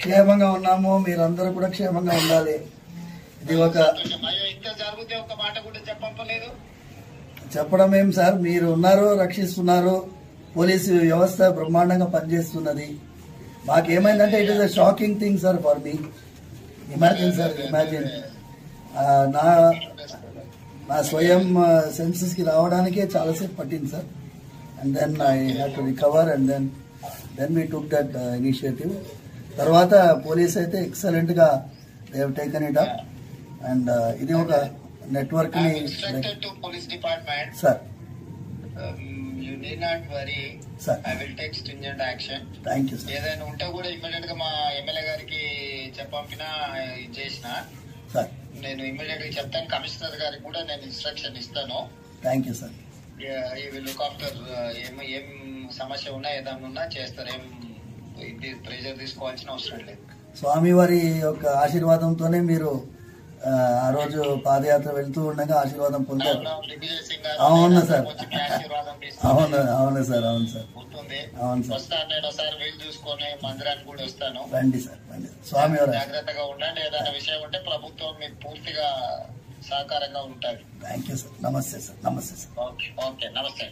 క్షేమంగా ఉన్నాము, మీరందరూ కూడా క్షేమంగా ఉండాలి. ఇది ఒక చెప్పడం ఏం సార్, మీరు ఉన్నారు, రక్షిస్తున్నారు, పోలీసు వ్యవస్థ బ్రహ్మాండంగా పనిచేస్తున్నది. మాకేమైందంటే it is a shocking thing sir for me. Imagine sir, imagine నా స్వయం సెన్సెస్ కి రావడానికే చాలాసేపు పట్టింది sir. And then I have to recover and then we took that initiative. తర్వాత పోలీస్ అయితే ఎక్సలెంట్ గా they have taken it up. And ఇది ఒక నెట్వర్క్ ని sir. You need not worry. Sir, I will take stringent action. Thank you, sir. ఏదైనా ఉంటే కూడా immediate గా మా ఎమ్మెల్యే గారికి చెప్పంపినా చేసిన సార్. నేను ఇమ్మీడియట్ గా చెప్తాను. కమిషనర్ గారికి కూడా నేను ఇన్స్ట్రక్షన్ ఇస్తాను. Thank you sir. ఈ విల్ లుక్ ఆఫ్టర్ ఏం సమస్య ఉన్నా ఏదైనా ఉన్నా చేస్తారు. ఏం ప్రెజర్ తీసుకోవాల్సిన అవసరం లేదు. స్వామివారి యొక్క ఆశీర్వాదంతోనే మీరు ఆ రోజు పాదయాత్ర వెళ్తూ ఉండగా ఆశీర్వాదం పొందారు. అవును సార్, అవును అవును సార్, అవును సార్, అవును సార్. ఒకసారి వీలు చూసుకొని మందిరానికి కూడా వస్తాను. రండి సార్, రండి. స్వామివారు జాగ్రత్తగా ఉండండి. ఏదైనా విషయం ఉంటే ప్రభుత్వం మీకు పూర్తిగా సహకారంగా ఉంటుంది. Thank you sir. నమస్తే సార్. నమస్తే సార్. ఓకే, నమస్తే.